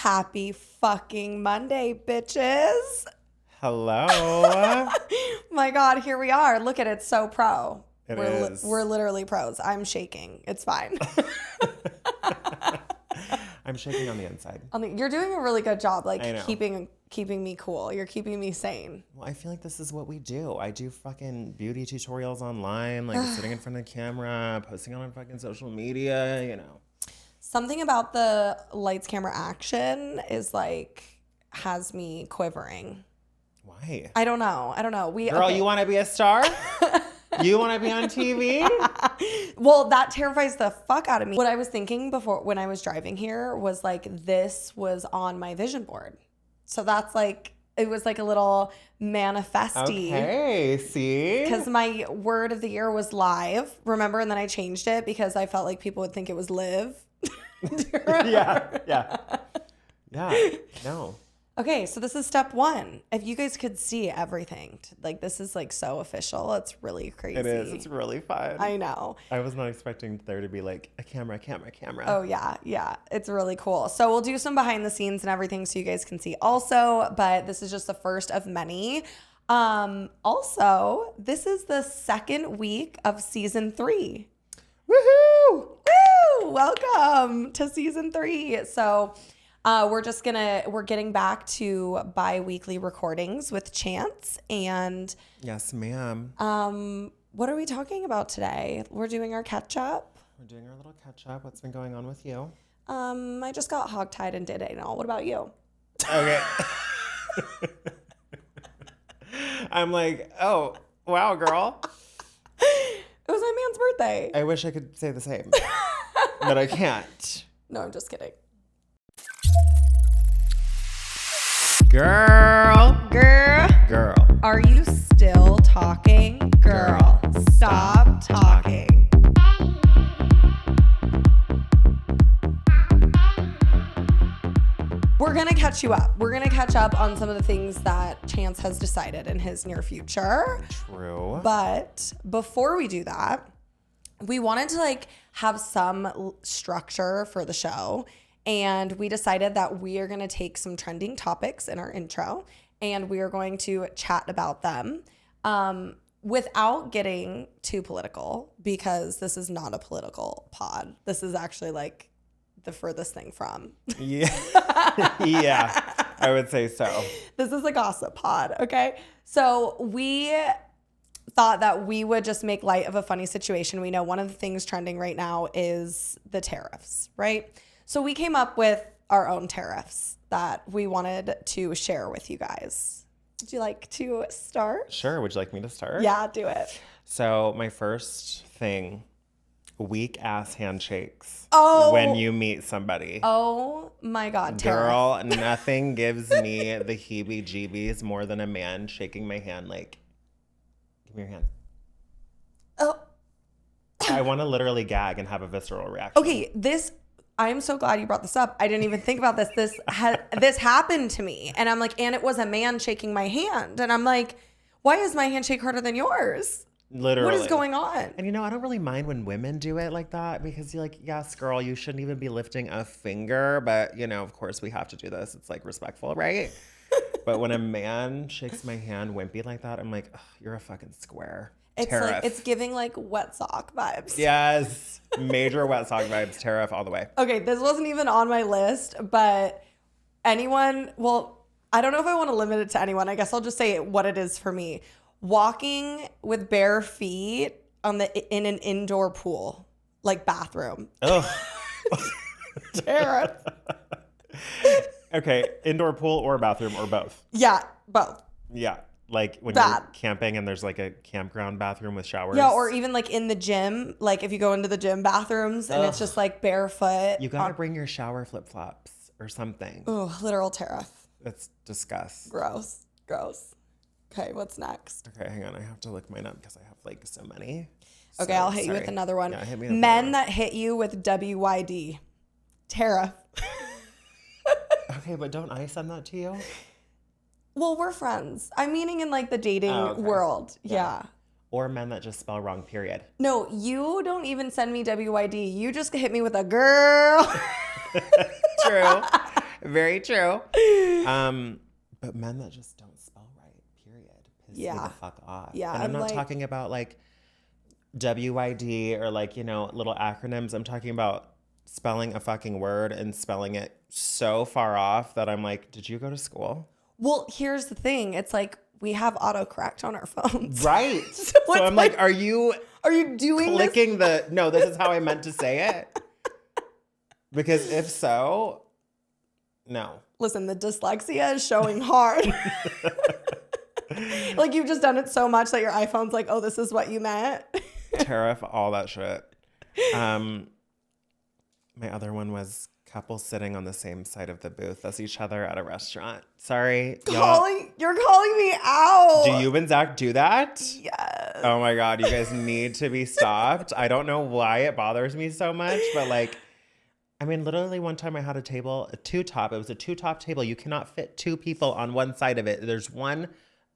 Happy fucking Monday, bitches. Hello. My God, here we are. Look at it. So pro. We're literally pros. I'm shaking. It's fine. I'm shaking on the inside. You're doing a really good job, like keeping me cool. You're keeping me sane. Well, I feel like this is what we do. I do fucking beauty tutorials online, like sitting in front of the camera, posting on fucking social media, you know. Something about the lights, camera, action is like, has me quivering. Why? I don't know. Girl, you want to be a star? You want to be on TV? Well, that terrifies the fuck out of me. What I was thinking before when I was driving here was like, this was on my vision board. So that's like, it was like a little manifesty. Okay, see? Because my word of the year was live, remember? And then I changed it because I felt like people would think it was live. Yeah, no. Okay, so this is step one. If you guys could see everything, like this is like so official. It's really crazy. It is. It's really fun. I know. I was not expecting there to be like a camera. Oh, yeah. It's really cool. So we'll do some behind the scenes and everything so you guys can see also, but this is just the first of many. Also, this is the second week of season 3. Woohoo! Woo! Welcome to season 3. So we're getting back to bi-weekly recordings with Chance. And yes, ma'am. What are we talking about today? We're doing our catch up. We're doing our little catch up. What's been going on with you? I just got hogtied and did anal. What about you? Okay. I'm like, oh, wow, girl. It was my man's birthday. I wish I could say the same, but I can't. No, I'm just kidding. Girl. Are you still talking? Girl, stop talking. We're going to catch you up. We're going to catch up on some of the things that Chance has decided in his near future. True. But before we do that, we wanted to like have some structure for the show. And we decided that we are going to take some trending topics in our intro and we are going to chat about them without getting too political, because this is not a political pod. This is actually like the furthest thing from. Yeah. Yeah, I would say so. This is a gossip pod, okay? So we thought that we would just make light of a funny situation. We know one of the things trending right now is the tariffs, right? So we came up with our own tariffs that we wanted to share with you guys. Would you like to start? Sure. Would you like me to start? Yeah, do it. So my first thing, weak ass handshakes. Oh. When you meet somebody. Oh my God, girl, nothing gives me the heebie-jeebies more than a man shaking my hand like, give me your hand. Oh. I want to literally gag and have a visceral reaction. Okay, I'm so glad you brought this up. I didn't even think about this. This happened to me. And I'm like, and it was a man shaking my hand. And I'm like, why is my handshake harder than yours? Literally. What is going on? And I don't really mind when women do it like that, because you're like, yes, girl, you shouldn't even be lifting a finger. But, of course we have to do this. It's like respectful, right? But when a man shakes my hand wimpy like that, I'm like, you're a fucking square. It's tariff. like, it's giving like wet sock vibes. Yes. Major wet sock vibes. Tariff all the way. Okay, this wasn't even on my list, but I don't know if I want to limit it to anyone. I guess I'll just say what it is for me. Walking with bare feet in an indoor pool, like bathroom. Ugh. Tariff. Okay, indoor pool or bathroom or both? Yeah, both. Yeah. Like when Bad. you're camping and there's like a campground bathroom with showers. Yeah, or even like in the gym, like if you go into the gym bathrooms and it's just like barefoot. You gotta bring your shower flip-flops or something. Oh, literal tariff. That's disgust. Gross. Okay, what's next? Okay, hang on. I have to look mine up because I have like so many. Okay, I'll hit you with another one. Yeah, hit me with Men that hit you with WYD. Tariff. Okay, but don't I send that to you? Well, we're friends. I'm meaning in like the dating world. Yeah. Or men that just spell wrong, period. No, you don't even send me WYD. You just hit me with a girl. True. Very true. But men that just don't spell right, period, piss me the fuck off. Yeah. And I'm not talking about like WID or like, you know, little acronyms. I'm talking about spelling a fucking word and spelling it so far off that I'm like, did you go to school? Well, here's the thing. It's like we have autocorrect on our phones. Right. So I'm like, are you doing clicking no, this is how I meant to say it? Because if so, no. Listen, the dyslexia is showing hard. Like you've just done it so much that your iPhone's like, oh, this is what you meant. Tariff, all that shit. My other one was couples sitting on the same side of the booth as each other at a restaurant. Sorry, you're calling me out. Do you and Zach do that? Yes. Oh my God, you guys need to be stopped. I don't know why it bothers me so much, but like, I mean, literally one time I had a table, it was a two-top table. You cannot fit two people on one side of it. There's one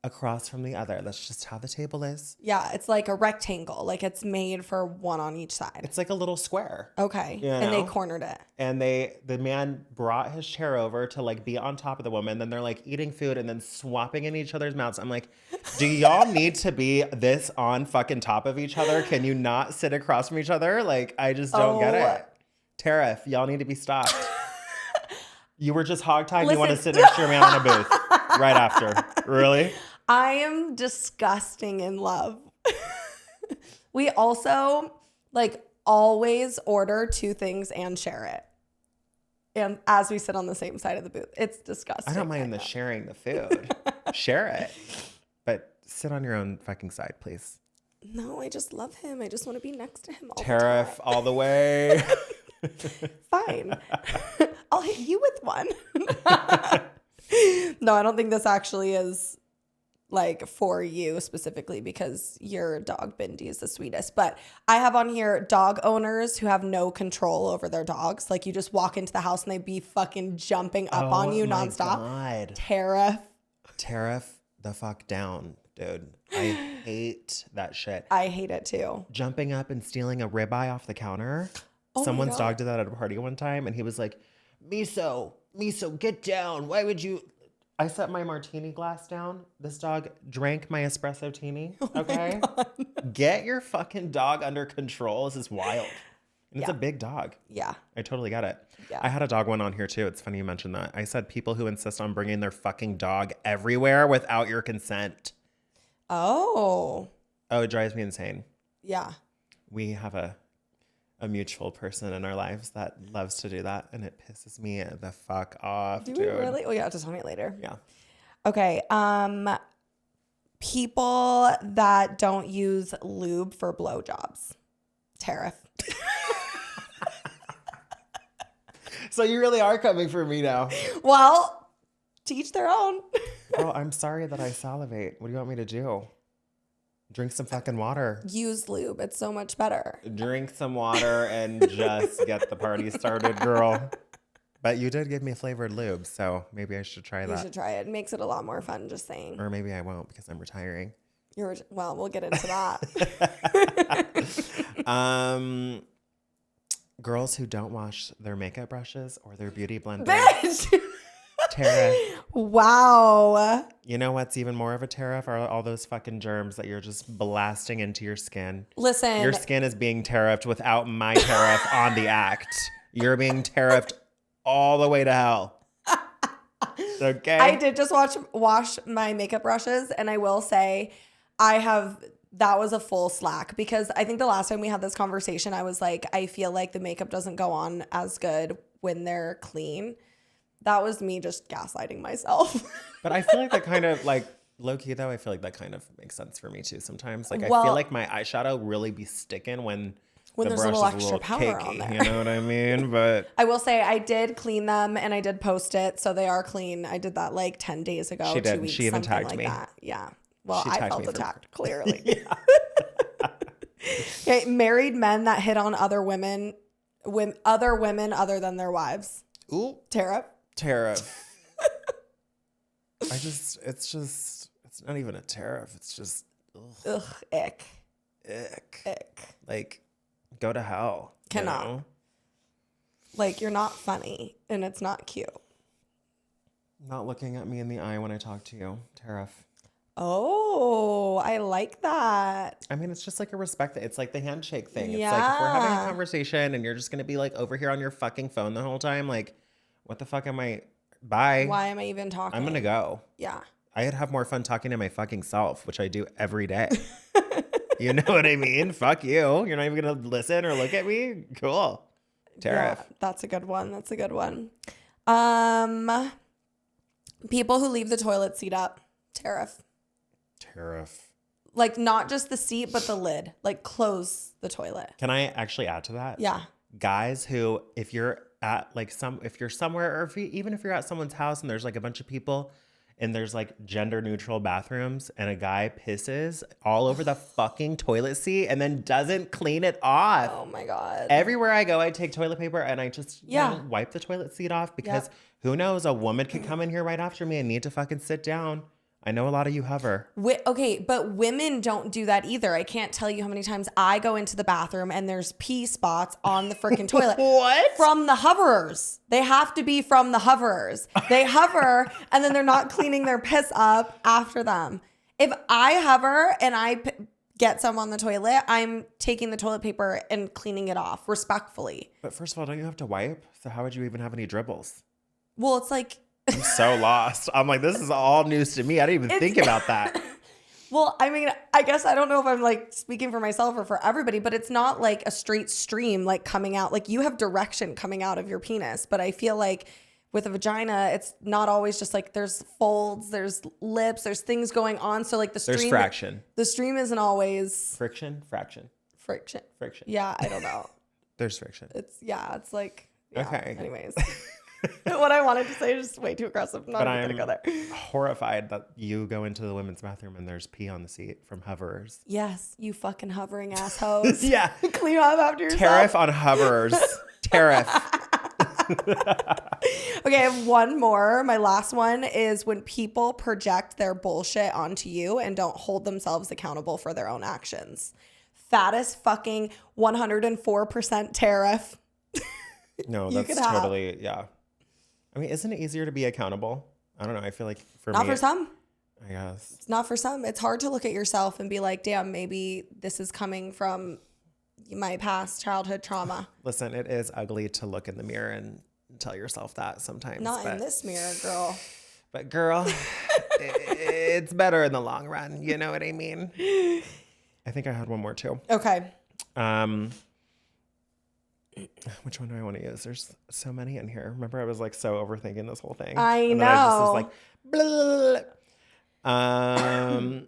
across from the other. That's just how the table is. Yeah, it's like a rectangle. Like it's made for one on each side. It's like a little square. Okay. You know? And they cornered it. And the man brought his chair over to like be on top of the woman. Then they're like eating food and then swapping in each other's mouths. I'm like, do y'all need to be this on fucking top of each other? Can you not sit across from each other? Like, I just don't get it. Tariff, y'all need to be stopped. You were just hogtied. You want to sit next to your man in a booth right after. Really? I am disgusting in love. We also like always order two things and share it. And as we sit on the same side of the booth, it's disgusting. I don't mind sharing the food. Share it. But sit on your own fucking side, please. No, I just love him. I just want to be next to him all Tariff the time. all the way. Fine. I'll hit you with one. No, I don't think this actually is like for you specifically because your dog Bindi is the sweetest. But I have on here dog owners who have no control over their dogs. Like you just walk into the house and they be fucking jumping up on you nonstop. God. Tariff the fuck down, dude. I hate that shit. I hate it too. Jumping up and stealing a ribeye off the counter. Oh Someone's dog did that at a party one time and he was like, Miso, get down. Why would you? I set my martini glass down. This dog drank my espresso teeny. Okay. Get your fucking dog under control. This is wild. And it's a big dog. Yeah. I totally get it. Yeah. I had a dog one on here too. It's funny you mentioned that. I said people who insist on bringing their fucking dog everywhere without your consent. Oh, it drives me insane. Yeah. We have a mutual person in our lives that loves to do that, and it pisses me the fuck off. Do we really? Oh, yeah, just tell me later. Yeah. Okay. People that don't use lube for blowjobs. Tariff. So you really are coming for me now. Well, to each their own. Oh, I'm sorry that I salivate. What do you want me to do? Drink some fucking water. Use lube. It's so much better. Drink some water and just get the party started, girl. But you did give me a flavored lube, so maybe I should try that. You should try it. It makes it a lot more fun, just saying. Or maybe I won't because I'm retiring. Well, we'll get into that. Girls who don't wash their makeup brushes or their beauty blender. Bitch! Tariff. Wow. You know what's even more of a tariff are all those fucking germs that you're just blasting into your skin. Listen. Your skin is being tariffed without my tariff on the act. You're being tariffed all the way to hell. Okay? I did just wash my makeup brushes, and I will say that was a full slack because I think the last time we had this conversation, I was like, I feel like the makeup doesn't go on as good when they're clean. That was me just gaslighting myself. But I feel like that kind of like low key though, I feel like that kind of makes sense for me too sometimes. Like I feel like my eyeshadow really be sticking when the there's brush a little is extra powder cakey, on there. you know what I mean? But I will say I did clean them and I did post it, so they are clean. I did that like 10 days ago. She did. 2 weeks, She even tagged like me. That. Yeah. Well, She I tagged felt me for- attacked, clearly. Okay, married men that hit on other women other than their wives. ooh, Tariff. it's not even a tariff. It's just Ugh, ick. ick. Like, go to hell. Cannot. You know? Like, you're not funny and it's not cute. Not looking at me in the eye when I talk to you. Tariff. Oh, I like that. I mean, it's just like a respect. It's like the handshake thing. It's Yeah. like if we're having a conversation and you're just going to be like over here on your fucking phone the whole time, like, what the fuck am I? Bye. Why am I even talking? I'm going to go. Yeah. I'd have more fun talking to my fucking self, which I do every day. You know what I mean? Fuck you. You're not even going to listen or look at me? Cool. Tariff. Yeah, that's a good one. That's a good one. People who leave the toilet seat up. Tariff. Tariff. Like not just the seat, but the lid. Like close the toilet. Can I actually add to that? Yeah. Guys who, if you're at like if you're somewhere, or even if you're at someone's house and there's like a bunch of people and there's like gender neutral bathrooms and a guy pisses all over the fucking toilet seat and then doesn't clean it off. Oh my God. Everywhere I go, I take toilet paper and I just wipe the toilet seat off because who knows, a woman could come in here right after me and need to fucking sit down. I know a lot of you hover. Okay, but women don't do that either. I can't tell you how many times I go into the bathroom and there's pee spots on the freaking toilet. What? From the hoverers. They have to be from the hoverers. They hover and then they're not cleaning their piss up after them. If I hover and I get some on the toilet, I'm taking the toilet paper and cleaning it off respectfully. But first of all, don't you have to wipe? So how would you even have any dribbles? Well, it's like... I'm so lost. I'm like, this is all news to me. I didn't even think about that. Well, I mean, I guess I don't know if I'm like speaking for myself or for everybody, but it's not like a straight stream like coming out. Like you have direction coming out of your penis. But I feel like with a vagina, it's not always just like there's folds, there's lips, there's things going on. So like the stream. There's fraction. The stream isn't always. Friction? Fraction. Friction. Friction. Yeah, I don't know. There's friction. It's like. Yeah. Okay. Anyways. What I wanted to say is just way too aggressive. I'm not even gonna go there. Horrified that you go into the women's bathroom and there's pee on the seat from hoverers. Yes, you fucking hovering assholes. Yeah. Clean up after yourself. Tariff on hoverers. Tariff. Okay, I have one more. My last one is when people project their bullshit onto you and don't hold themselves accountable for their own actions. Fattest fucking 104% tariff. No, that's totally, yeah. I mean, isn't it easier to be accountable? I don't know. I feel like for me. Not for some. I guess. It's not for some. It's hard to look at yourself and be like, damn, maybe this is coming from my past childhood trauma. Listen, it is ugly to look in the mirror and tell yourself that sometimes. Not in this mirror, girl. But girl, it's better in the long run. You know what I mean? I think I had one more too. Okay. Which one do I want to use? There's so many in here. Remember, I was like so overthinking this whole thing. I and know. Then I just was like, blah, blah, blah.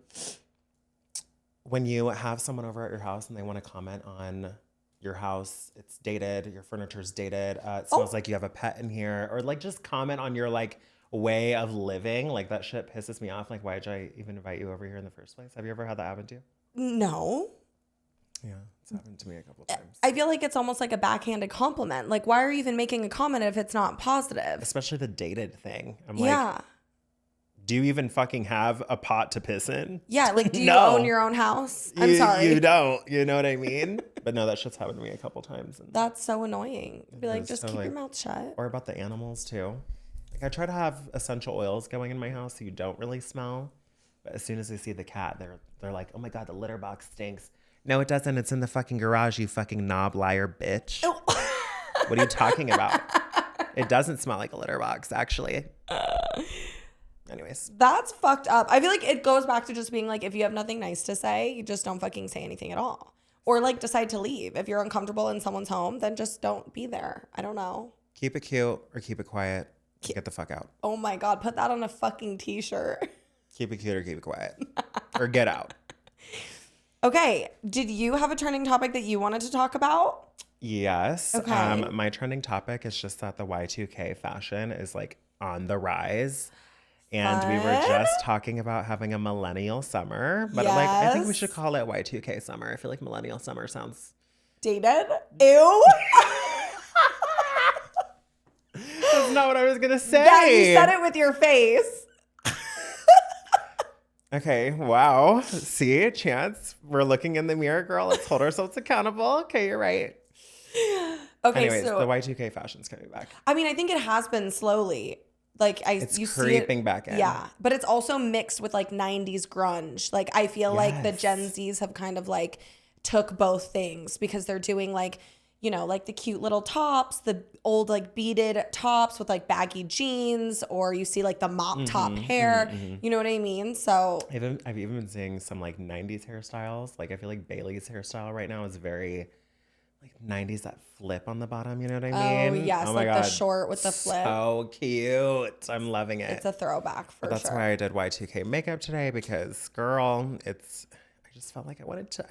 When you have someone over at your house and they want to comment on your house, it's dated, your furniture's dated, it smells like you have a pet in here, or like just comment on your like way of living. Like that shit pisses me off. Like, why did I even invite you over here in the first place? Have you ever had that happen to you? No. Yeah, it's happened to me a couple times. I feel like it's almost like a backhanded compliment. Like, why are you even making a comment if it's not positive? Especially the dated thing. I'm like, do you even fucking have a pot to piss in? Yeah, like, do you own your own house? I'm sorry. You don't. You know what I mean? But no, that shit's happened to me a couple times. And that's so annoying. Be like, just keep your mouth shut. Or about the animals, too. Like, I try to have essential oils going in my house so you don't really smell. But as soon as they see the cat, they're like, oh my God, the litter box stinks. No, it doesn't. It's in the fucking garage, you fucking knob liar bitch. Oh. What are you talking about? It doesn't smell like a litter box, actually. Anyways. That's fucked up. I feel like it goes back to just being like, if you have nothing nice to say, you just don't fucking say anything at all. Or like decide to leave. If you're uncomfortable in someone's home, then just don't be there. I don't know. Keep it cute or keep it quiet. Get the fuck out. Oh my God. Put that on a fucking t-shirt. Keep it cute or keep it quiet. Or get out. Okay, did you have a trending topic that you wanted to talk about? Yes. Okay. My trending topic is just that the Y2K fashion is like on the rise. And we were just talking about having a millennial summer. But like, I think we should call it Y2K summer. I feel like millennial summer sounds... Dated? Ew. That's not what I was going to say. Yeah, you said it with your face. Okay, wow. See, Chance, we're looking in the mirror, girl. Let's hold ourselves accountable. Okay, you're right. Okay, anyways, so the Y2K fashion's coming back. I mean, I think it has been slowly. Like It's you creeping see it, back in. yeah, but it's also mixed with like 90s grunge. Like I feel like the Gen Yes. Zs have kind of like took both things because they're doing like, you know, like the cute little tops, the old like beaded tops with like baggy jeans, or you see like the mop top hair. You know what I mean? So I've even been seeing some like 90s hairstyles. Like I feel like Bailey's hairstyle right now is very like 90s, that flip on the bottom, you know what I oh mean? yes, Oh my like the God. short with the flip. So cute. I'm loving It's it. a throwback But for that's sure. why I did Y2K makeup today because girl, I just felt like I wanted to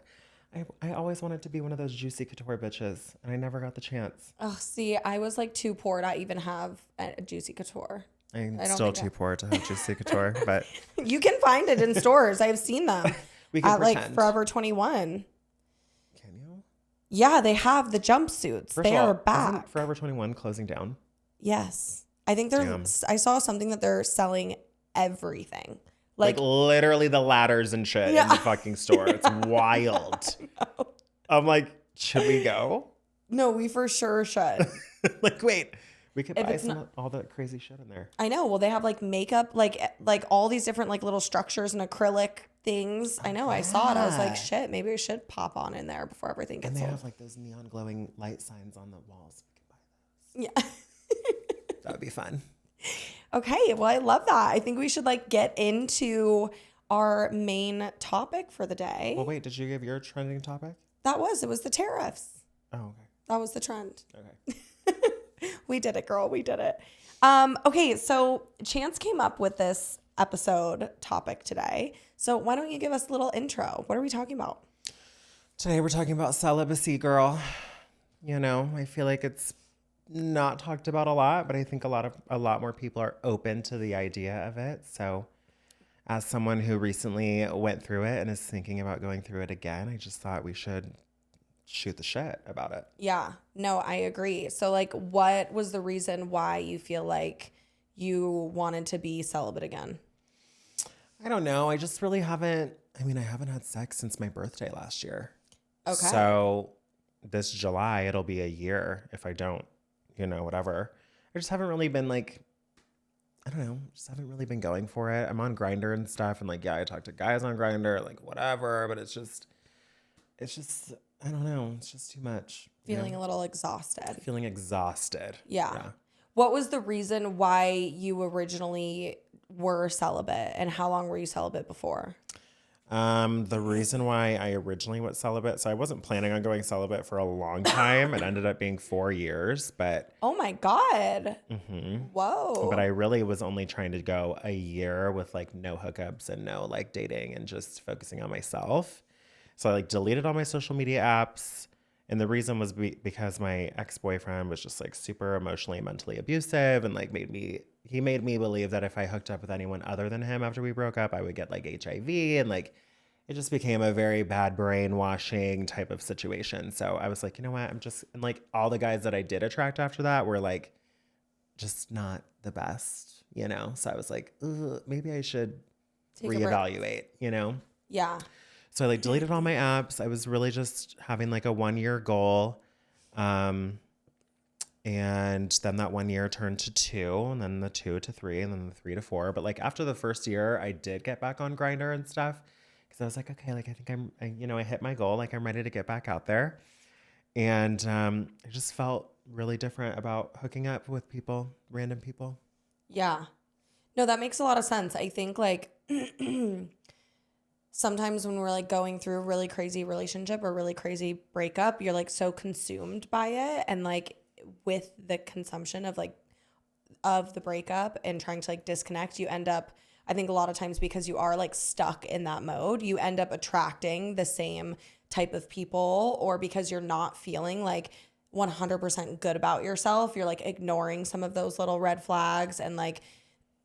I always wanted to be one of those juicy couture bitches and I never got the chance. Oh, see, I was like too poor to even have a Juicy Couture. I'm I don't still think too poor to have juicy couture, but you can find it in stores. I've seen them we can at like pretend. Forever 21. Can you? Yeah, they have the jumpsuits. First They of are all, back. isn't Forever 21 closing down? Yes. I think Damn. I saw something that they're selling everything. Like literally the ladders and shit in the Yeah. fucking store. It's wild. I'm like, should we go? No, we for sure should. Like, wait, we could If buy it's some not- of all that crazy shit in there. I know. Well, they have like makeup, like all these different like little structures and acrylic things. I know. I saw it. I was like, Yeah. shit, maybe I should pop on in there before everything And gets they sold. have like those neon glowing light signs on the walls. We could buy Yeah. that would be fun. Okay, well, I love that. I think we should like get into our main topic for the day. Well, wait, did you give your trending topic? It was the tariffs. Oh, okay. That was the trend. Okay. We did it, girl. We did it. Okay, so Chance came up with this episode topic today. So why don't you give us a little intro? What are we talking about? Today we're talking about celibacy, girl. You know, I feel like it's not talked about a lot, but I think a lot more people are open to the idea of it. So as someone who recently went through it and is thinking about going through it again, I just thought we should shoot the shit about it. Yeah, no, I agree. So like what was the reason why you feel like you wanted to be celibate again? I don't know. I just really haven't had sex since my birthday last year. Okay. So this July, it'll be a year if I don't, whatever. I just haven't really been like, I don't know, just haven't really been going for it. I'm on Grindr and stuff. And like, yeah, I talk to guys on Grindr, like whatever, but it's just, I don't know. It's just too much. Feeling a little exhausted. Feeling exhausted. Yeah. What was the reason why you originally were celibate, and how long were you celibate before? The reason why I originally went celibate, so I wasn't planning on going celibate for a long time. It ended up being 4 years, but Oh my God. mhm. Whoa. But I really was only trying to go a year with like no hookups and no like dating and just focusing on myself. So I like deleted all my social media apps. And the reason was because my ex-boyfriend was just like super emotionally and mentally abusive and like he made me believe that if I hooked up with anyone other than him after we broke up, I would get like HIV, and like it just became a very bad brainwashing type of situation. So I was like, you know what? And like all the guys that I did attract after that were like just not the best, So I was like, maybe I should Take a break. reevaluate, Yeah. So I like deleted all my apps. I was really just having like a 1 year goal. And then that 1 year turned to 2, and then the 2 to 3, and then the 3 to 4. But like after the first year, I did get back on Grindr and stuff because I was like, okay, like I think I hit my goal. Like I'm ready to get back out there. And I just felt really different about hooking up with people, random people. Yeah. No, that makes a lot of sense. I think like sometimes when we're like going through a really crazy relationship or really crazy breakup, you're like so consumed by it, and like with the consumption of like of the breakup and trying to like disconnect, you end up, I think a lot of times because you are like stuck in that mode, you end up attracting the same type of people, or because you're not feeling like 100% good about yourself, you're like ignoring some of those little red flags and like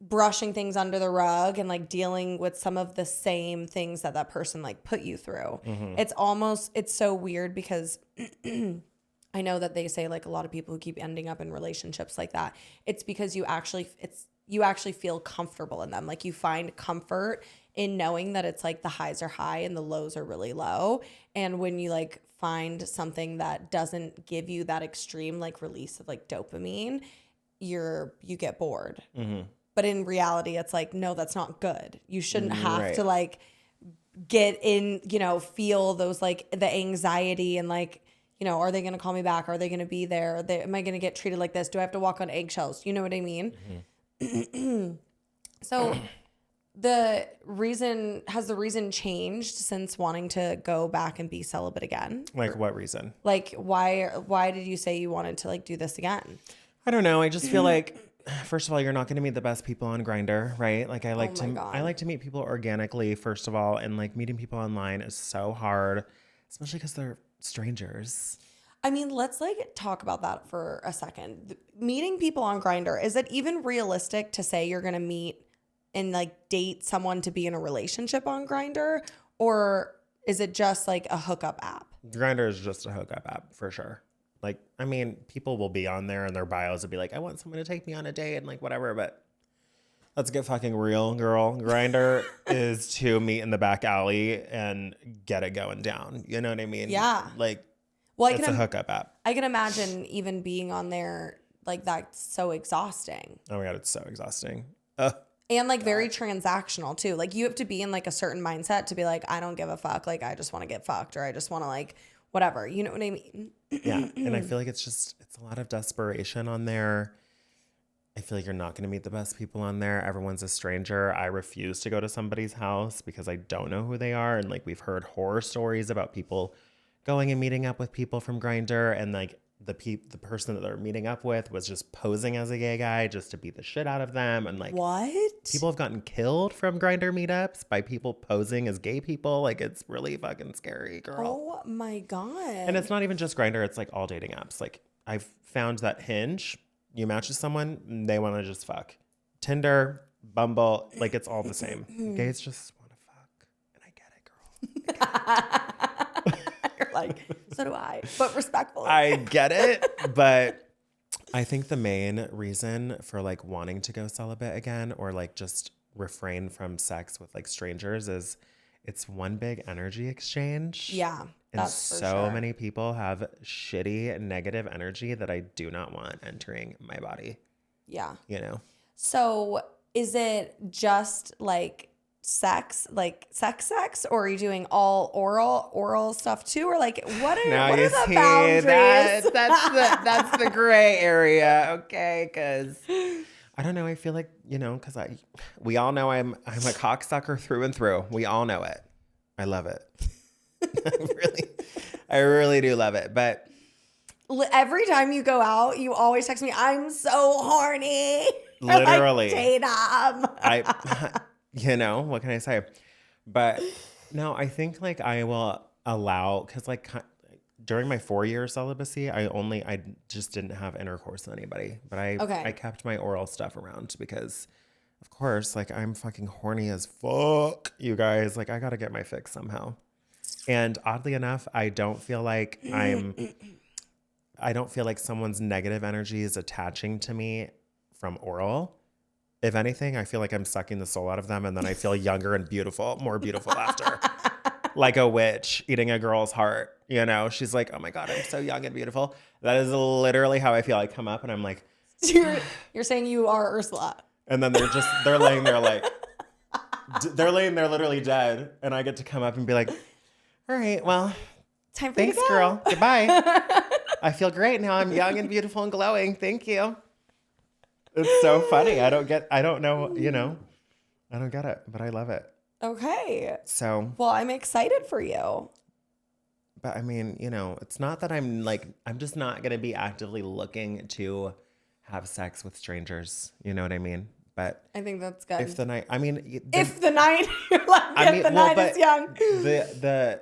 brushing things under the rug and like dealing with some of the same things that person like put you through. It's so weird because I know that they say like a lot of people who keep ending up in relationships like that, it's because you actually feel comfortable in them. Like you find comfort in knowing that it's like the highs are high and the lows are really low. And when you like find something that doesn't give you that extreme like release of like dopamine, you get bored. But in reality, it's like, no, that's not good. You shouldn't have Right. to like get in, feel those like the anxiety and like, are they going to call me back? Are they going to be there? Am I going to get treated like this? Do I have to walk on eggshells? You know what I mean? So has the reason changed since wanting to go back and be celibate again? Like what reason? Like why did you say you wanted to like do this again? I don't know. I just feel like, first of all, you're not going to meet the best people on Grindr, right? Like I like to meet people organically, first of all, and like meeting people online is so hard, especially because they're strangers. I mean, let's like talk about that for a second. Meeting people on Grindr, is it even realistic to say you're going to meet and like date someone to be in a relationship on Grindr, or is it just like a hookup app? Grindr is just a hookup app for sure. Like, I mean, people will be on there and their bios will be like, I want someone to take me on a date and like whatever, but let's get fucking real, girl. Grindr is to meet in the back alley and get it going down. You know what I mean? Yeah. Like, well, it's a hookup app. I can imagine even being on there, like that's so exhausting. Oh my God, it's so exhausting. And like very transactional too. Like you have to be in like a certain mindset to be like, I don't give a fuck. Like I just want to get fucked, or I just want to like whatever. You know what I mean? Yeah. And I feel like it's a lot of desperation on there. I feel like you're not going to meet the best people on there. Everyone's a stranger. I refuse to go to somebody's house because I don't know who they are. And like we've heard horror stories about people going and meeting up with people from Grindr, and like the person that they're meeting up with was just posing as a gay guy just to beat the shit out of them. And like, what? People have gotten killed from Grindr meetups by people posing as gay people. Like, it's really fucking scary, girl. Oh my God. And it's not even just Grindr. It's like all dating apps. Like I've found that Hinge, you match with someone, they want to just fuck. Tinder, Bumble, like it's all the same. Gays just want to fuck. And I get it, girl. You're like, so do I, but respectfully. I get it, but I think the main reason for like wanting to go celibate again or like just refrain from sex with like strangers is it's one big energy exchange. Yeah. And that's for so sure. many people have shitty negative energy that I do not want entering my body. Yeah. You know? So is it just like sex, or are you doing all oral stuff too? Or like, what are the boundaries? That's the gray area. Okay. Cause I don't know. I feel like, cause we all know I'm a cocksucker through and through. We all know it. I love it. I really do love it. But every time you go out, you always text me, I'm so horny. Literally. Like, what can I say? But no, I think like I will allow, cause like during my 4-year celibacy, I just didn't have intercourse with anybody, but I kept my oral stuff around because of course, like I'm fucking horny as fuck, you guys. Like I got to get my fix somehow. And oddly enough, I don't feel like someone's negative energy is attaching to me from oral. If anything, I feel like I'm sucking the soul out of them, and then I feel younger and more beautiful after. Like a witch eating a girl's heart. She's like, oh my God, I'm so young and beautiful. That is literally how I feel. I come up and I'm like, you're saying you are Ursula. And then they're laying there like, they're laying there literally dead. And I get to come up and be like, all right, well, time for thanks, you to go. girl. Goodbye. I feel great now. I'm young and beautiful and glowing. Thank you. It's so funny. I don't know, I don't get it, but I love it. Okay. So. Well, I'm excited for you. But I mean, it's not that I'm just not going to be actively looking to have sex with strangers. You know what I mean? But I think that's good. If the night, you're like, the night is young. The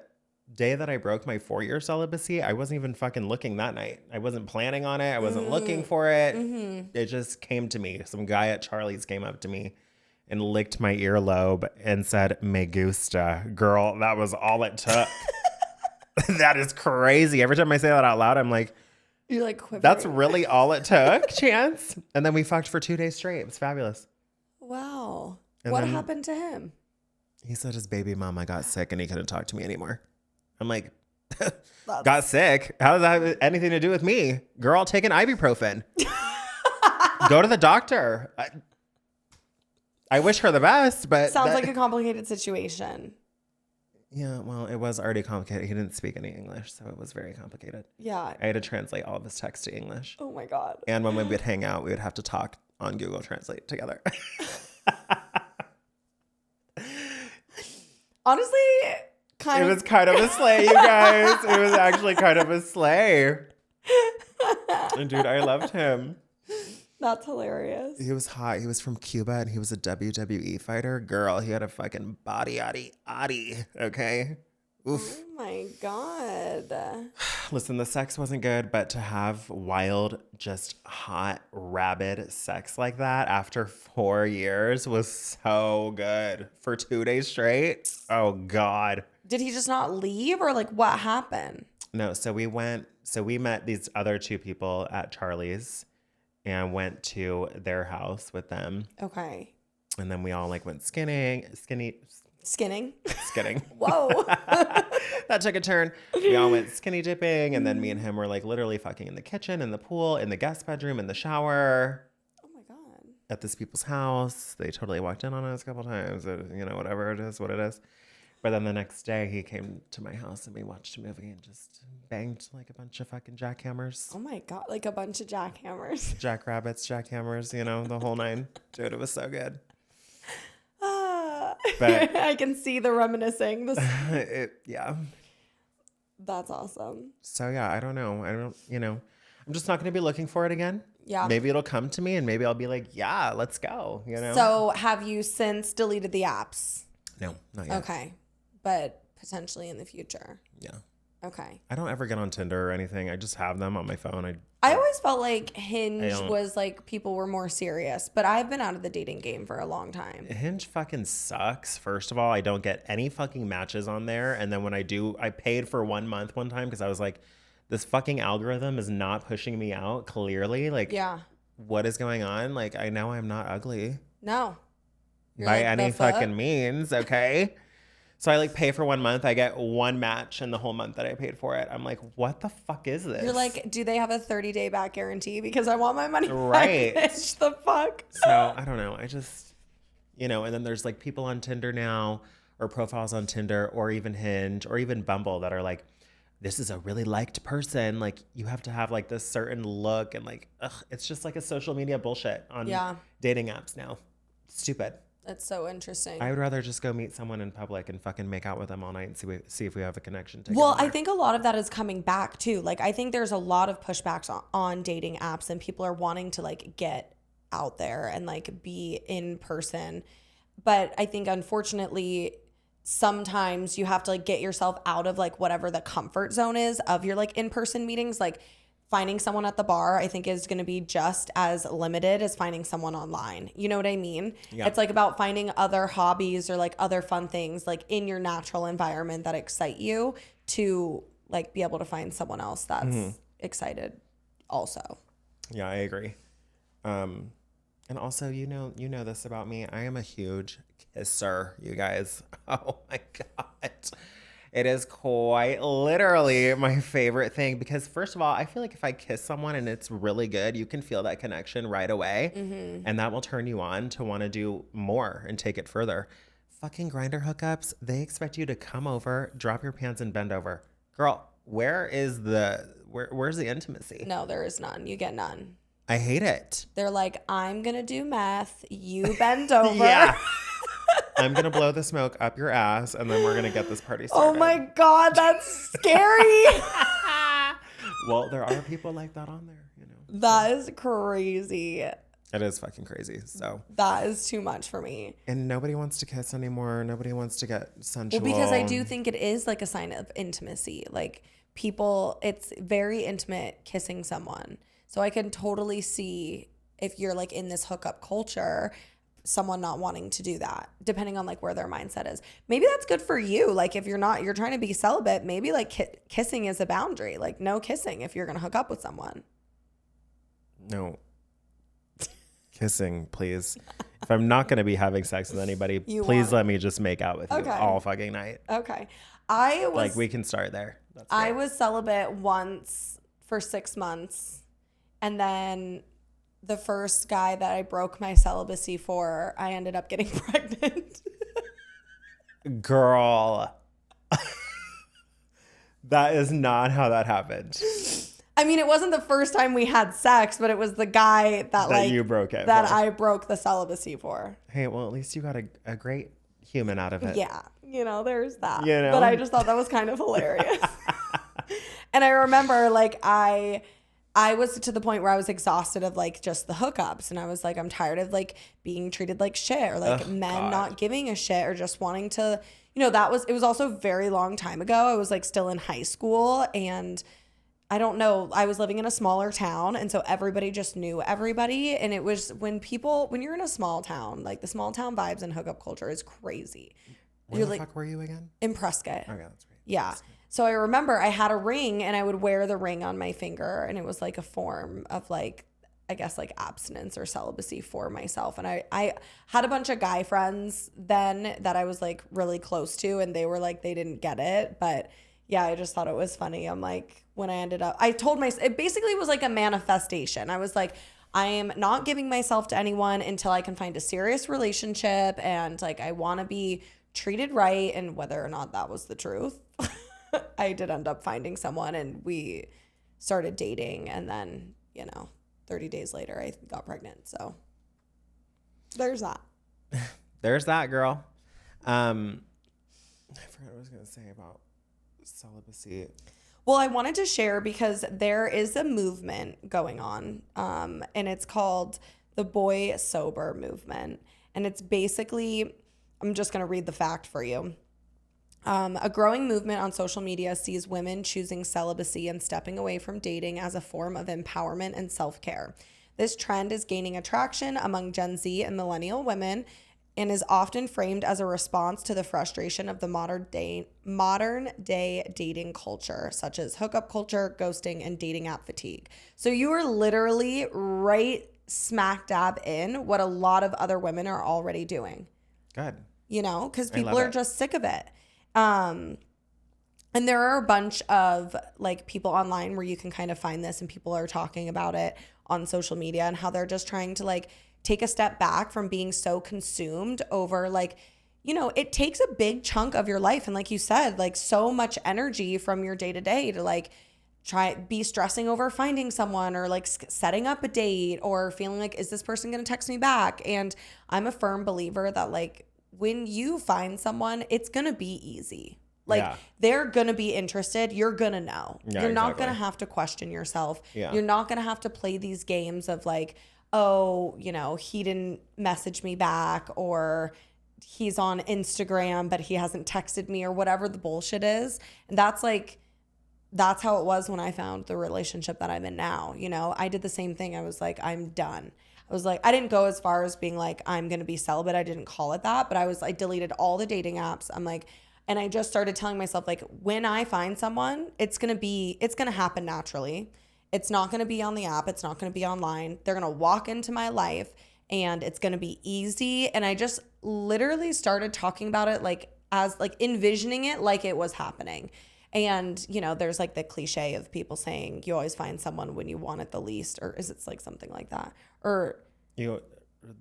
day that I broke my 4-year celibacy, I wasn't even fucking looking that night. I wasn't planning on it. I wasn't looking for it. Mm-hmm. It just came to me. Some guy at Charlie's came up to me and licked my earlobe and said, "Me gusta." Girl, that was all it took. That is crazy. Every time I say that out loud, I'm like, you're like quivering. That's really all it took, Chance. And then we fucked for 2 days straight. It was fabulous. Wow. And what then happened to him? He said his baby mama got sick and he couldn't talk to me anymore. I'm like, got sick? How does that have anything to do with me? Girl, take an ibuprofen. Go to the doctor. I wish her the best, but Sounds like a complicated situation. Yeah, well, it was already complicated. He didn't speak any English, so it was very complicated. Yeah. I had to translate all of his text to English. Oh my God. And when we would hang out, we would have to talk on Google Translate together. Honestly, it was kind of a sleigh, you guys. It was actually kind of a sleigh. And dude, I loved him. That's hilarious. He was hot. He was from Cuba and he was a WWE fighter. Girl, he had a fucking body, okay? Oof. Oh my God. Listen, the sex wasn't good, but to have wild, just hot, rabid sex like that after 4 years was so good. For 2 days straight? Oh, God. Did he just not leave or like what happened? No, so we met these other 2 people at Charlie's and went to their house with them. Okay. And then we all like went skinning. Whoa. That took a turn. We all went skinny dipping. And then me and him were like literally fucking in the kitchen, in the pool, in the guest bedroom, in the shower. Oh my God. At this people's house. They totally walked in on us a couple times. Whatever it is, what it is. But then the next day he came to my house and we watched a movie and just banged like a bunch of fucking jackhammers. Oh my God. Like a bunch of jackhammers. Jackrabbits, jackhammers, the whole nine. Dude, it was so good. But I can see the reminiscing. Yeah. That's awesome. So yeah, I don't know. I'm just not going to be looking for it again. Yeah. Maybe it'll come to me and maybe I'll be like, yeah, let's go. So have you since deleted the apps? No, not yet. Okay. But potentially in the future. Yeah. Okay. I don't ever get on Tinder or anything. I just have them on my phone. I always felt like Hinge was like people were more serious, but I've been out of the dating game for a long time. Hinge fucking sucks. First of all, I don't get any fucking matches on there. And then when I do, I paid for 1 month one time because I was like, this fucking algorithm is not pushing me out clearly. Like, yeah. What is going on? Like, I know I'm not ugly. No. You're by any fucking means, okay? So I like pay for 1 month. I get one match in the whole month that I paid for it. I'm like, what the fuck is this? You're like, do they have a 30-day back guarantee? Because I want my money right. back. Bitch, the fuck? So I don't know. I just, and then there's like people on Tinder now or profiles on Tinder or even Hinge or even Bumble that are like, this is a really liked person. Like you have to have like this certain look and like, it's just like a social media bullshit on dating apps now. Stupid. That's so interesting. I would rather just go meet someone in public and fucking make out with them all night and see if we have a connection together. Well, I think a lot of that is coming back too. Like I think there's a lot of pushbacks on dating apps and people are wanting to like get out there and like be in person. But I think unfortunately sometimes you have to like get yourself out of like whatever the comfort zone is of your like in-person meetings. Like finding someone at the bar, I think, is going to be just as limited as finding someone online. You know what I mean? Yeah. It's like about finding other hobbies or like other fun things like in your natural environment that excite you to like be able to find someone else that's excited also. Yeah, I agree. And also, you know this about me. I am a huge kisser, you guys. Oh my God. It is quite literally my favorite thing because first of all, I feel like if I kiss someone and it's really good, you can feel that connection right away. Mm-hmm. And that will turn you on to want to do more and take it further. Fucking Grindr hookups, they expect you to come over, drop your pants and bend over. Girl, where's the intimacy? No, there is none. You get none. I hate it. They're like, I'm going to do meth. You bend over. Yeah. I'm going to blow the smoke up your ass, and then we're going to get this party started. Oh, my God. That's scary. Well, there are people like that on there, That is crazy. It is fucking crazy. So that is too much for me. And nobody wants to kiss anymore. Nobody wants to get sensual. Well, because I do think it is like a sign of intimacy. Like people, it's very intimate kissing someone. So I can totally see if you're like in this hookup culture, someone not wanting to do that, depending on like where their mindset is. Maybe that's good for you. Like if you're trying to be celibate, maybe like kissing is a boundary. Like no kissing if you're going to hook up with someone. No. Kissing, please. If I'm not going to be having sex with anybody, please let me just make out with you all fucking night. Okay. We can start there. I was celibate once for 6 months. And then the first guy that I broke my celibacy for, I ended up getting pregnant. Girl. That is not how that happened. I mean, it wasn't the first time we had sex, but it was the guy that you broke it that for. I broke the celibacy for. Hey, well, at least you got a great human out of it. Yeah, there's that. You know? But I just thought that was kind of hilarious. And I remember, like, I was to the point where I was exhausted of, like, just the hookups. And I was like, I'm tired of, like, being treated like shit, or, like, men not giving a shit, or just wanting to, it was also a very long time ago. I was, like, still in high school, and I don't know, I was living in a smaller town, and so everybody just knew everybody. And it was when you're in a small town, like, the small town vibes and hookup culture is crazy. Where the fuck were you again? In Prescott. Okay, that's right. Yeah. So I remember I had a ring, and I would wear the ring on my finger, and it was like a form of, like, I guess, like, abstinence or celibacy for myself. And I had a bunch of guy friends then that I was, like, really close to, and they were like, they didn't get it. But yeah, I just thought it was funny. I'm like, when I told myself, it basically was like a manifestation. I was like, I am not giving myself to anyone until I can find a serious relationship, and, like, I want to be treated right. And whether or not that was the truth, I did end up finding someone, and we started dating, and then, 30 days later I got pregnant. So there's that. There's that, girl. I forgot what I was going to say about celibacy. Well, I wanted to share because there is a movement going on, and it's called the Boy Sober movement. And it's basically, I'm just going to read the fact for you. A growing movement on social media sees women choosing celibacy and stepping away from dating as a form of empowerment and self-care. This trend is gaining attraction among Gen Z and millennial women, and is often framed as a response to the frustration of the modern day dating culture, such as hookup culture, ghosting, and dating app fatigue. So you are literally right smack dab in what a lot of other women are already doing. Good. Because people are just sick of it. And there are a bunch of, like, people online where you can kind of find this, and people are talking about it on social media, and how they're just trying to, like, take a step back from being so consumed over, like, it takes a big chunk of your life. And like you said, like, so much energy from your day to day to, like, be stressing over finding someone, or, like, setting up a date, or feeling like, is this person going to text me back? And I'm a firm believer that, like, when you find someone, it's going to be easy. Like, they're going to be interested. You're going to know. Yeah, you're not going to have to question yourself. Yeah. You're not going to have to play these games of, like, oh, he didn't message me back, or he's on Instagram, but he hasn't texted me, or whatever the bullshit is. And that's how it was when I found the relationship that I'm in now. I did the same thing. I was like, I'm done. I was like, I didn't go as far as being like, I'm going to be celibate. I didn't call it that, but I deleted all the dating apps. I'm like, and I just started telling myself, like, when I find someone, it's going to happen naturally. It's not going to be on the app. It's not going to be online. They're going to walk into my life, and it's going to be easy. And I just literally started talking about it, like, as, like, envisioning it like it was happening. And, there's, like, the cliche of people saying you always find someone when you want it the least, or is it, like, something like that? Or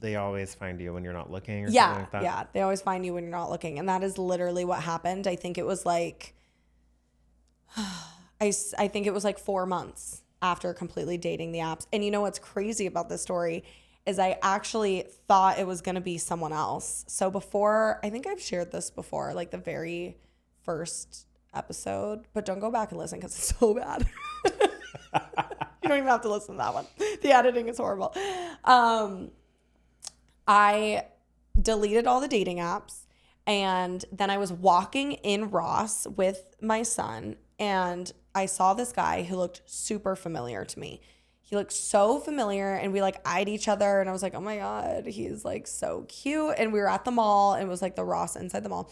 they always find you when you're not looking, or something like that. Yeah, they always find you when you're not looking. And that is literally what happened. I think it was like, I think it was like 4 months after completely dating the apps. And what's crazy about this story is I actually thought it was going to be someone else. So before, I think I've shared this before, like the very first episode, but don't go back and listen because it's so bad. You don't even have to listen to that one. The editing is horrible. I deleted all the dating apps, and then I was walking in Ross with my son, and I saw this guy who looked super familiar to me. He looked so familiar, and we, like, eyed each other, and I was like, oh my God, he's, like, so cute. And we were at the mall, and it was, like, the Ross inside the mall.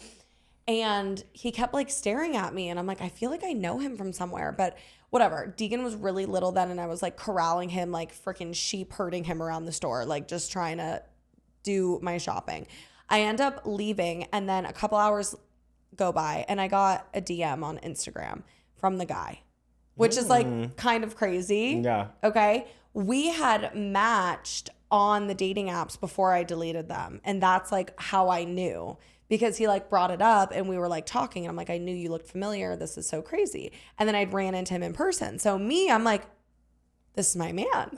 And he kept, like, staring at me, and I'm like, I feel like I know him from somewhere, but whatever. Deegan was really little then, and I was, like, corralling him, like, freaking sheep herding him around the store, like, just trying to do my shopping. I end up leaving, and then a couple hours go by, and I got a DM on Instagram from the guy, which is, like, kind of crazy. Yeah. Okay? we had matched on the dating apps before I deleted them. And that's like how I knew, because he like brought it up and we were like talking and I'm like, I knew you looked familiar. This is so crazy. And then I'd ran into him in person. So I'm like, this is my man.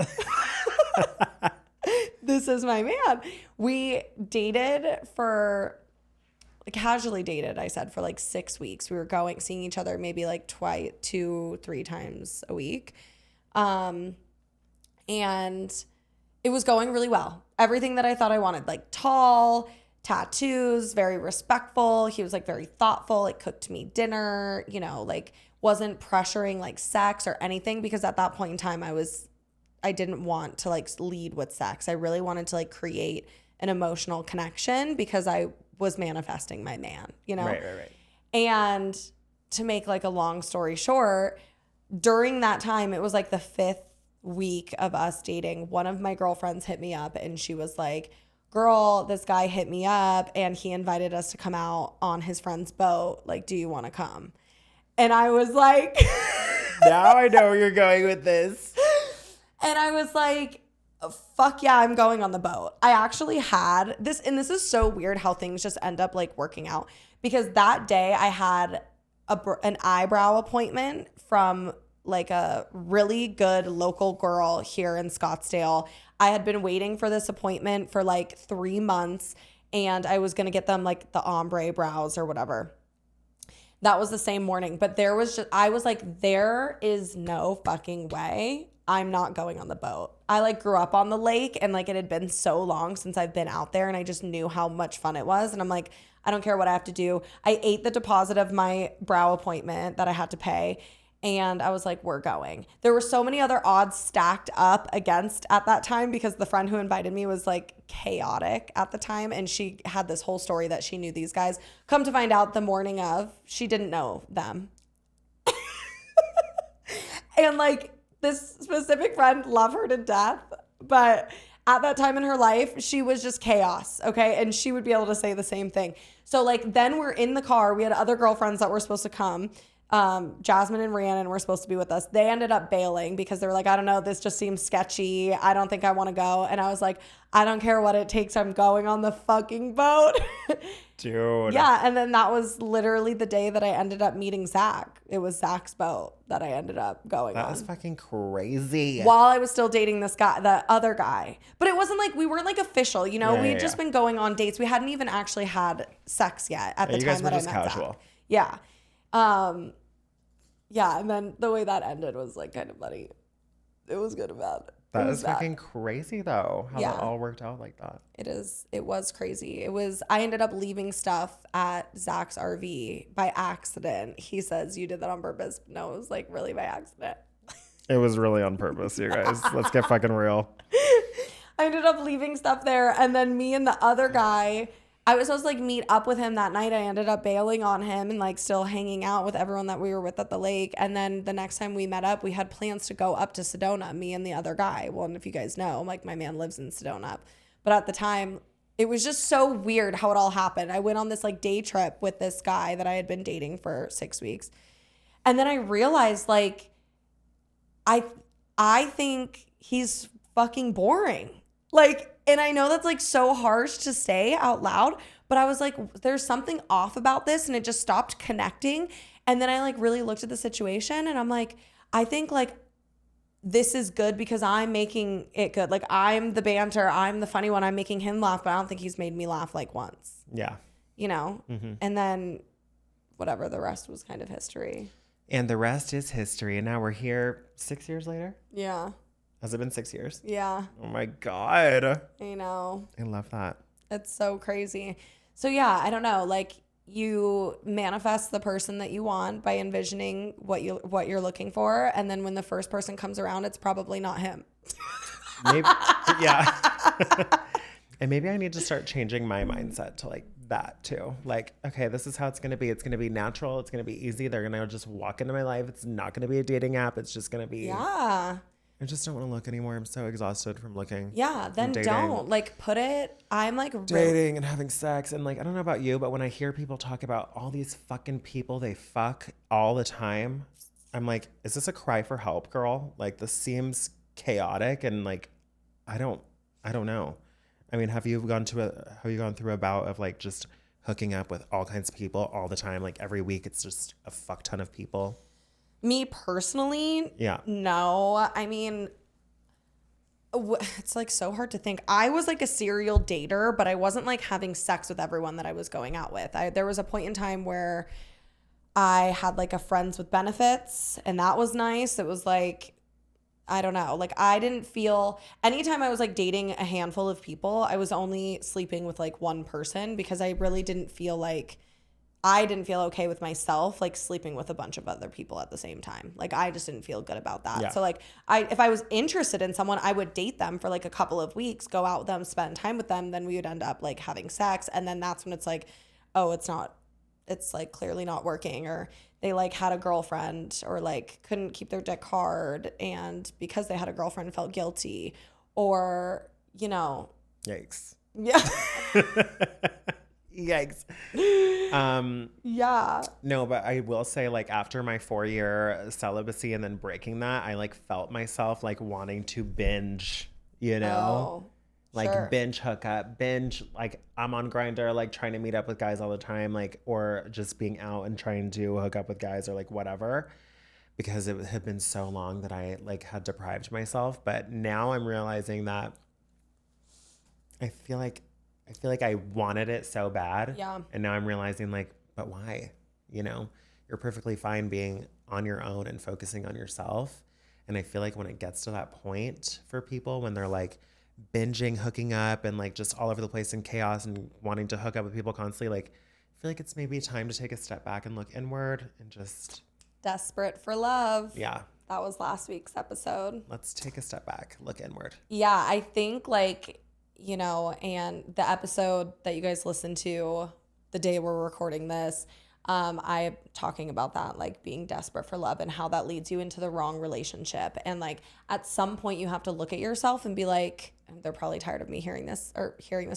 This is my man. We dated for, casually dated, I said, for like 6 weeks. We were seeing each other maybe like 2-3 times a week. And it was going really well. Everything that I thought I wanted, like tall, tattoos, very respectful. He was like very thoughtful, like cooked me dinner, you know, like wasn't pressuring like sex or anything, because at that point in time I didn't want to like lead with sex. I really wanted to like create an emotional connection because I was manifesting my man, you know? Right. And to make like a long story short, during that time, it was like the 5th week of us dating. One of my girlfriends hit me up and she was like, girl, this guy hit me up and he invited us to come out on his friend's boat. Like, do you want to come? And I was like, now I know where you're going with this. And I was like, fuck yeah, I'm going on the boat. I actually had this, and this is so weird how things just end up like working out, because that day I had an eyebrow appointment from like a really good local girl here in Scottsdale. I had been waiting for this appointment for like 3 months, and I was going to get them like the ombre brows or whatever. That was the same morning, but I was like, there is no fucking way I'm not going on the boat. I like grew up on the lake, and like it had been so long since I've been out there, and I just knew how much fun it was. And I'm like, I don't care what I have to do. I ate the deposit of my brow appointment that I had to pay, and I was like, we're going. There were so many other odds stacked up against at that time, because the friend who invited me was like chaotic at the time, and she had this whole story that she knew these guys. Come to find out, the morning of, she didn't know them. And like, this specific friend, love her to death, but at that time in her life, she was just chaos, okay? And she would be able to say the same thing. So like, then we're in the car. We had other girlfriends that were supposed to come. Jasmine and Rhiannon were supposed to be with us. They ended up bailing because they were like, I don't know, this just seems sketchy. I don't think I want to go. And I was like, I don't care what it takes. I'm going on the fucking boat. Dude. Yeah. And then that was literally the day that I ended up meeting Zach. It was Zach's boat that I ended up going on. That was fucking crazy. While I was still dating this guy, the other guy. But it wasn't like, we weren't like official, you know? We had just been going on dates. We hadn't even actually had sex yet at the time that I met casual. Zach. Yeah. Yeah, and then the way that ended was like kind of funny. It was good and bad. That is fucking crazy though, how that all worked out like that. It was crazy. I ended up leaving stuff at Zach's RV by accident. He says, you did that on purpose. No, it was like really by accident. It was really on purpose, you guys. Let's get fucking real. I ended up leaving stuff there, and then me and the other guy, I was supposed to like meet up with him that night. I ended up bailing on him and like still hanging out with everyone that we were with at the lake. And then the next time we met up, we had plans to go up to Sedona, me and the other guy. Well, and if you guys know, like my man lives in Sedona. But at the time, it was just so weird how it all happened. I went on this like day trip with this guy that I had been dating for 6 weeks. And then I realized like, I think he's fucking boring. Like, and I know that's like so harsh to say out loud, but I was like, there's something off about this, and it just stopped connecting. And then I like really looked at the situation, and I'm like, I think like this is good because I'm making it good. Like, I'm the banter, I'm the funny one, I'm making him laugh, but I don't think he's made me laugh like once. Yeah. You know? Mm-hmm. And then whatever, the rest was kind of history. And the rest is history. And now we're here 6 years later? Yeah. Has it been 6 years? Yeah. Oh my God. I know. I love that. It's so crazy. So yeah, I don't know. Like, you manifest the person that you want by envisioning what you're looking for, and then when the first person comes around, it's probably not him. Maybe, yeah. And maybe I need to start changing my mindset to like that too. Like, okay, this is how it's going to be. It's going to be natural. It's going to be easy. They're going to just walk into my life. It's not going to be a dating app. It's just going to be. Yeah. I just don't want to look anymore. I'm so exhausted from looking. Yeah, then don't. Like, I'm like dating and having sex. And like, I don't know about you, but when I hear people talk about all these fucking people they fuck all the time, I'm like, is this a cry for help, girl? Like, this seems chaotic and like, I don't know. I mean, have you gone through a bout of like just hooking up with all kinds of people all the time? Like every week it's just a fuck ton of people. Me personally, Yeah. no. I mean, it's like so hard to think. I was like a serial dater, but I wasn't like having sex with everyone that I was going out with. There was a point in time where I had like a friends with benefits, and that was nice. It was like, I don't know. Like I didn't feel anytime I was like dating a handful of people, I was only sleeping with like one person because I really didn't feel okay with myself like sleeping with a bunch of other people at the same time. Like I just didn't feel good about that. Yeah. So like if I was interested in someone, I would date them for like a couple of weeks, go out with them, spend time with them, then we would end up like having sex, and then that's when it's like, oh, it's like clearly not working, or they like had a girlfriend or like couldn't keep their dick hard, and because they had a girlfriend felt guilty, or Yikes. yeah. Yikes. Yeah. No, but I will say like after my 4-year celibacy and then breaking that, I like felt myself like wanting to binge, Oh, like sure. binge hookup, binge, like I'm on Grindr, like trying to meet up with guys all the time, like, or just being out and trying to hook up with guys or like whatever, because it had been so long that I like had deprived myself. But now I'm realizing that I feel like I wanted it so bad. Yeah. And now I'm realizing like, but why? You're perfectly fine being on your own and focusing on yourself. And I feel like when it gets to that point for people, when they're like binging, hooking up, and like just all over the place in chaos and wanting to hook up with people constantly, like I feel like it's maybe time to take a step back and look inward and just Desperate for love. Yeah. That was last week's episode. Let's take a step back, look inward. Yeah, I think like, and the episode that you guys listened to the day we're recording this, I'm talking about that, like being desperate for love and how that leads you into the wrong relationship. And like at some point you have to look at yourself and be like, they're probably tired of me hearing this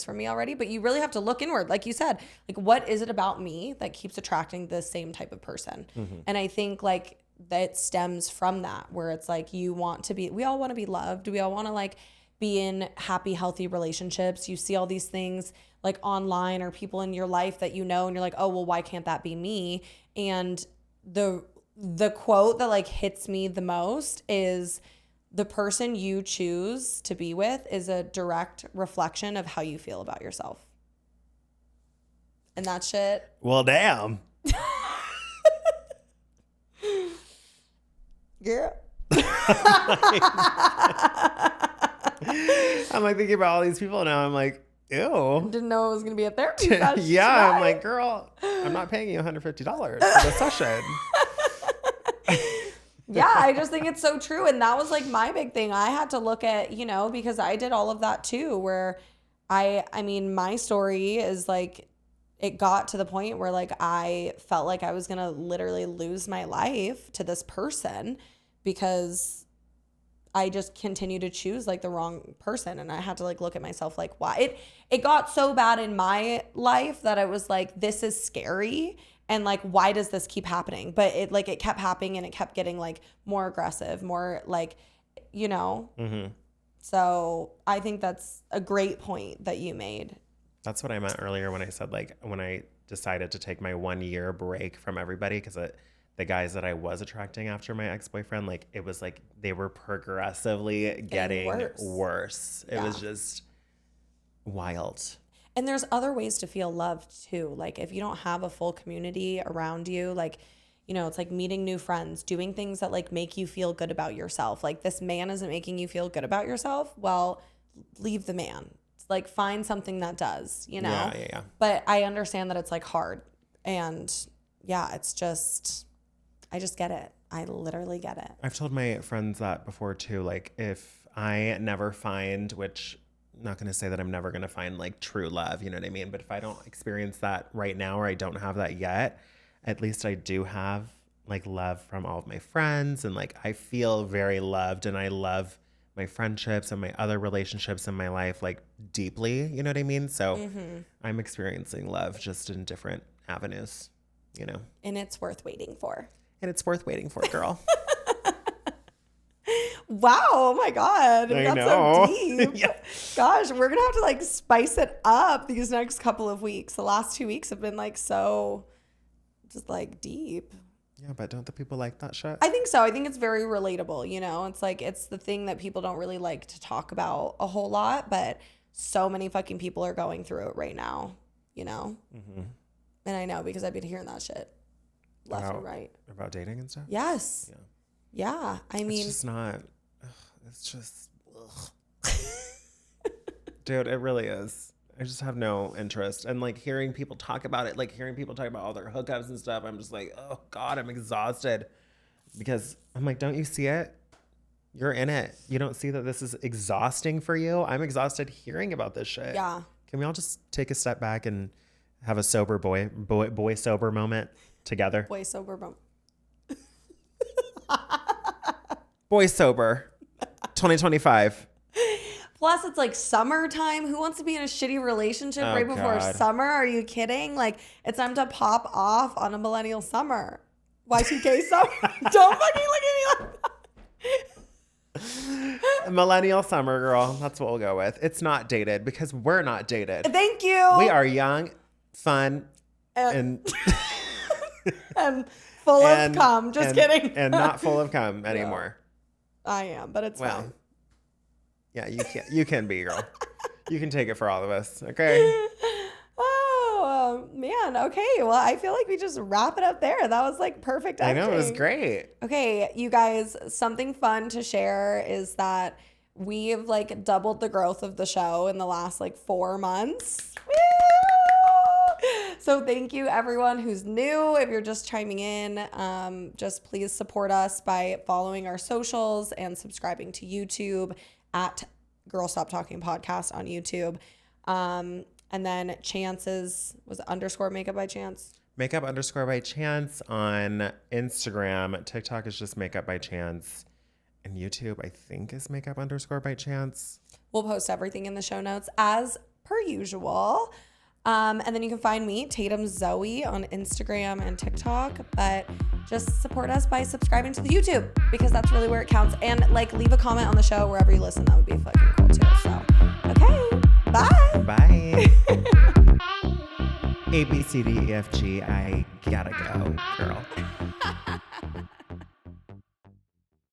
from me already, but you really have to look inward. Like you said, like what is it about me that keeps attracting the same type of person? Mm-hmm. And I think like that stems from that, where it's like we all want to be loved. We all want to like be in happy, healthy relationships. You see all these things like online or people in your life that and you're like, oh, well, why can't that be me? And the quote that like hits me the most is, the person you choose to be with is a direct reflection of how you feel about yourself. And that shit. Well, damn. Yeah. I'm like thinking about all these people now. I'm like, ew. Didn't know it was going to be a therapy session. Yeah. Tonight. I'm like, girl, I'm not paying you $150 for the session. Yeah, I just think it's so true. And that was like my big thing. I had to look at, because I did all of that too, where I mean, my story is like, it got to the point where like I felt like I was going to literally lose my life to this person because I just continued to choose like the wrong person. And I had to like look at myself like, why? It got so bad in my life that I was like, this is scary. And like, why does this keep happening? But it kept happening, and it kept getting like more aggressive, more like, Mm-hmm. So I think that's a great point that you made. That's what I meant earlier when I said like, when I decided to take my 1-year break from everybody, because the guys that I was attracting after my ex-boyfriend, like it was like they were progressively getting worse. It was just wild. And there's other ways to feel loved too. Like if you don't have a full community around you, like, it's like meeting new friends, doing things that like make you feel good about yourself. Like this man isn't making you feel good about yourself. Well, leave the man. It's like find something that does, Yeah. But I understand that it's like hard. And yeah, it's just, I just get it. I literally get it. I've told my friends that before too. Like if I never find, which not going to say that I'm never going to find like true love, you know what I mean? But if I don't experience that right now, or I don't have that yet, at least I do have like love from all of my friends. And like, I feel very loved, and I love my friendships and my other relationships in my life, like deeply, you know what I mean? So I'm experiencing love just in different avenues, And it's worth waiting for. And it's worth waiting for, girl. Wow. Oh my God. I That's know. so deep. Yeah. Gosh, we're going to have to like spice it up these next couple of weeks. The last 2 weeks have been like so just like deep. Yeah, but don't the people like that shit? I think so. I think it's very relatable. You know, it's like, it's the thing that people don't really like to talk about a whole lot, but so many fucking people are going through it right now, you know? Mm-hmm. And I know because I've been hearing that shit left and right. About dating and stuff? Yes. Yeah. I mean, it's just not, it's just, dude, it really is. I just have no interest. And like hearing people talk about it, like hearing people talk about all their hookups and stuff, I'm just like, oh God, I'm exhausted. Because I'm like, don't you see it? You're in it. You don't see that this is exhausting for you? I'm exhausted hearing about this shit. yeah. Can we all just take a step back and have a sober boy sober moment together? Boy sober bump. Boy sober 2025. Plus, it's like summertime. Who wants to be in a shitty relationship right before God. summer? Are you kidding? Like, it's time to pop off on a millennial summer. Y2K summer. Don't fucking look at me like that. Millennial summer, girl. That's what we'll go with. It's not dated because we're not dated. Thank you. We are young, fun, and and full of cum. Just kidding. And not full of cum anymore. I am, but it's fine. Yeah, you can be, girl. You can take it for all of us, okay? Oh, man. Okay. Well, I feel like we just wrap it up there. That was like perfect ending. I know, it was great. Okay, you guys, something fun to share is that we've like doubled the growth of the show in the last like 4 months. Woo! So thank you everyone who's new. If you're just chiming in, just please support us by following our socials and subscribing to YouTube at Girl Stop Talking Podcast on YouTube. And then Chance's was it _makeup by chance? Makeup _by chance on Instagram. TikTok is just makeup by chance. And YouTube, I think, is makeup _by chance. We'll post everything in the show notes as per usual. And then you can find me, Tatum Zoe, on Instagram and TikTok. But just support us by subscribing to the YouTube because that's really where it counts. And like leave a comment on the show wherever you listen. That would be fucking cool too. So, okay. Bye. Bye. A, B, C, D, E, F, G. I gotta go, girl.